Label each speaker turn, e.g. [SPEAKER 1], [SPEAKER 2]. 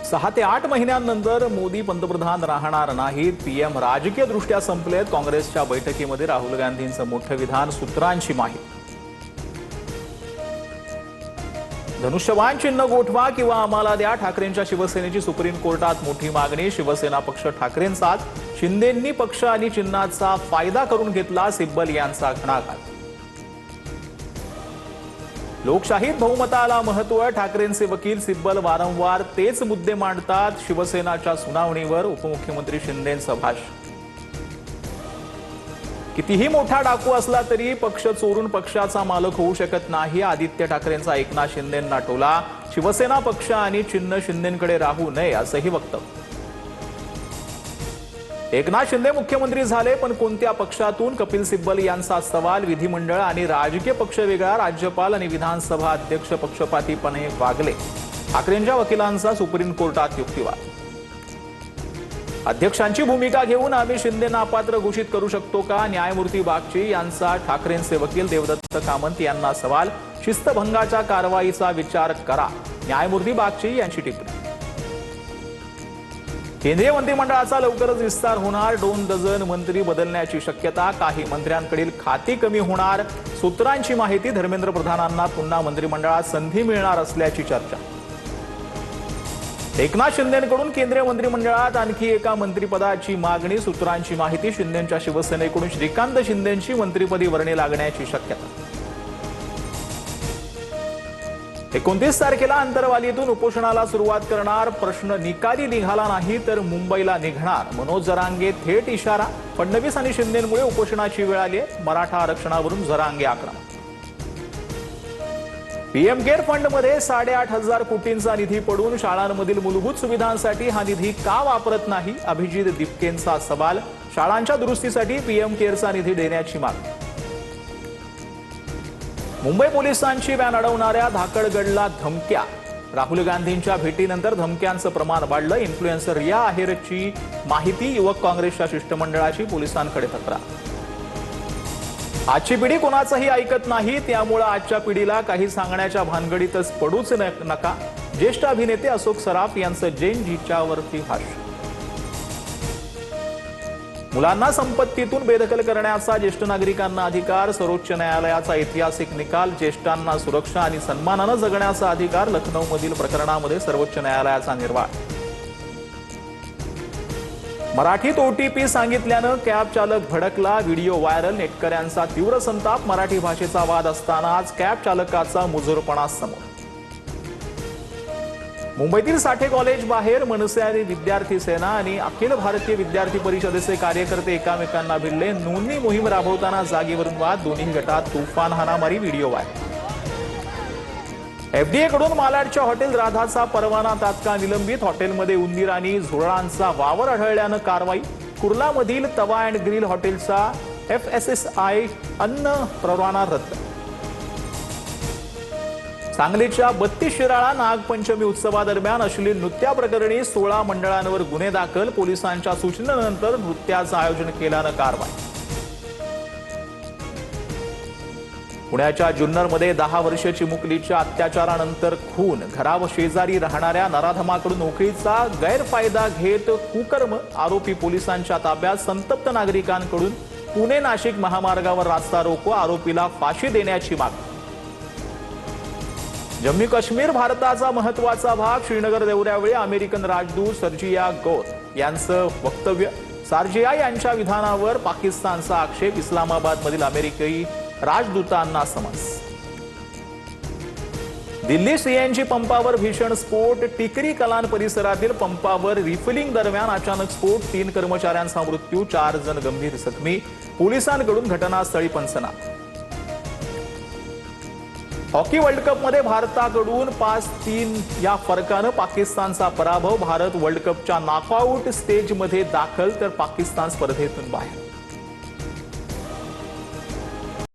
[SPEAKER 1] 6 ते 8 महिन्यांनंतर मोदी पंतप्रधान राहणार नाहीत. पीएम राजकीय दृष्ट्या संपलेत. काँग्रेसच्या बैठकीमध्ये राहुल गांधींचं मोठं विधान, सूत्रांची माहिती. धनुष्यबाण चिन्ह गोठवा किंवा आम्हाला द्या, ठाकरेंच्या शिवसेनेची सुप्रीम कोर्टात मोठी मागणी. शिवसेना पक्ष ठाकरेंचाच, शिंदेंनी पक्ष आणि चिन्हाचा फायदा करून घेतला, सिब्बल यांचा घणाघात. लोकशाहीत बहुमताला महत्व, ठाकरेंचे वकील सिब्बल वारंवार तेच मुद्दे मांडतात. शिवसेनाच्या सुनावणीवर उपमुख्यमंत्री शिंदेंचं भाष्य. कितीही मोठा डाकू असला तरी पक्ष चोरून पक्षाचा मालक होऊ शकत नाही. आदित्य ठाकरेंचा एकनाथ शिंदेंना टोला. शिवसेना पक्ष आणि चिन्ह शिंदेंकडे राहू नये असंही वक्तव्य. एकनाथ शिंदे मुख्यमंत्री झाले पण कोणत्या पक्षातून, कपिल सिब्बल यांचा सवाल. विधिमंडळ आणि राजकीय पक्ष वेगळा, राज्यपाल आणि विधानसभा अध्यक्ष पक्षपातीपणे वागले. ठाकरेंच्या वकिलांचा सुप्रीम कोर्टात युक्तिवाद. अध्यक्षांची भूमिका घेऊन आम्ही शिंदेंना अपात्र घोषित करू शकतो का? न्यायमूर्ती बागची यांचा ठाकरेंचे वकील देवदत्त कामत यांना सवाल. शिस्तभंगाच्या कारवाईचा विचार करा, न्यायमूर्ती बागची यांची टिप्पणी. केंद्रीय मंत्रिमंडळाचा लवकरच विस्तार होणार. 2 डझन मंत्री बदलण्याची शक्यता. काही मंत्र्यांकडील खाती कमी होणार, सूत्रांची माहिती. धर्मेंद्र प्रधानांना पुन्हा मंत्रिमंडळात संधी मिळणार असल्याची चर्चा. एकनाथ शिंदेंकडून केंद्रीय मंत्रिमंडळात आणखी एका मंत्रिपदाची मागणी. सूत्रांची माहिती. शिंदेंच्या शिवसेनेकडून श्रीकांत शिंदेंची मंत्रिपदी वर्णी लागण्याची शक्यता. 29 तारखेला अंतरवालीतून उपोषणाला सुरुवात करणार. प्रश्न निकाली निघाला नाही तर मुंबईला निघणार. मनोज जरांगे थेट इशारा. फडणवीस आणि शिंदेंमुळे उपोषणाची वेळ आली आहे. मराठा आरक्षणावरून जरांगे आक्रमक. पीएम केअर फंडमध्ये 8,500 कोटींचा निधी पडून शाळांमधील मूलभूत सुविधांसाठी हा निधी का वापरत नाही? अभिजित दिपकेंचा सवाल. शाळांच्या दुरुस्तीसाठी पीएम केअरचा निधी देण्याची मागणी. मुंबई पोलिसांची व्हॅन अडवणाऱ्या धाकड़गडला धमक्या. राहुल गांधींच्या भेटीनंतर धमक्यांचं प्रमाण वाढलं. इन्फ्लुएन्सर रिया आहेरची माहिती. युवक काँग्रेसच्या शिष्टमंडळाची पोलिसांकडे तक्रार. आजची पिढी कोणाचंही ऐकत नाही, त्यामुळे आजच्या पिढीला काही सांगण्याच्या भानगडीतच पडूच नका. ज्येष्ठ अभिनेते अशोक सराफ यांचं जैन जीच्यावरती भाष्य. मुलांना संपत्तीतून बेदखल करण्याचा ज्येष्ठ नागरिकांना अधिकार. सर्वोच्च न्यायालयाचा ऐतिहासिक निकाल. ज्येष्ठांना सुरक्षा आणि सन्मानानं जगण्याचा अधिकार. लखनौमधील प्रकरणामध्ये सर्वोच्च न्यायालयाचा निर्वाळ. मराठीत ओटीपी सांगितल्यानं कॅब चालक भडकला. Video viral. नेटकऱ्यांचा तीव्र संताप. मराठी भाषेचा वाद असतानाच कॅब चालकाचा मुजोरपणा समोर. मुंबईतील साठे कॉलेज बाहेर मनसे आणि विद्यार्थी सेना आणि अखिल भारतीय विद्यार्थी परिषदेचे कार्यकर्ते एकामेकांना भिडले. नोंदणी मोहीम राबवताना जागेवरून वाद. दोन्ही गटात तुफान हाणामारी. Video viral. एफडीए कडून मालाडच्या हॉटेल राधाचा परवाना तात्काळ निलंबित. हॉटेलमध्ये उंदीर आणि झुरळांचा वावर आढळल्यानं कारवाई. कुर्लामधील तवा अँड ग्रिल हॉटेलचा FSSAI अन्न परवाना रद्द. सांगलीच्या 32 शिराळा नागपंचमी उत्सवादरम्यान अश्लील नृत्याप्रकरणी 16 मंडळांवर गुन्हे दाखल. पोलिसांच्या सूचनेनंतर नृत्याचं आयोजन केल्यानं कारवाई. पुण्याच्या जुन्नरमध्ये 10 वर्षाची मुलीच्या अत्याचारानंतर खून. घरावर शेजारी राहणाऱ्या नराधमाकडून नोकरीचा गैरफायदा घेत कुकर्म. आरोपी पोलिसांच्या ताब्यात. संतप्त नागरिकांकडून पुणे नाशिक महामार्गावर रास्ता रोको. आरोपीला फाशी देण्याची मागणी. जम्मू काश्मीर भारताचा महत्वाचा भाग. श्रीनगर दौऱ्यावेळी अमेरिकन राजदूत सर्जिया गौर यांचं वक्तव्य. सार्जिया यांच्या विधानावर पाकिस्तानचा आक्षेप. इस्लामाबादमधील अमेरिकी राजदूतांना समन्स. दिल्ली सीएनजी पंपावर भीषण स्फोट. टिकरी कलान परिसरातील पंपावर रिफिलिंग दरम्यान अचानक स्फोट. 3 कर्मचाऱ्यांचा मृत्यू, 4 जण गंभीर जखमी. पोलिसांकडून घटनास्थळी पंचनामा. हॉकी वर्ल्ड कपमध्ये भारताकडून 5-3 या फरकानं पाकिस्तानचा पराभव. भारत वर्ल्ड कपच्या नॉकआउट स्टेजमध्ये दाखल तर पाकिस्तान स्पर्धेतून बाहेर.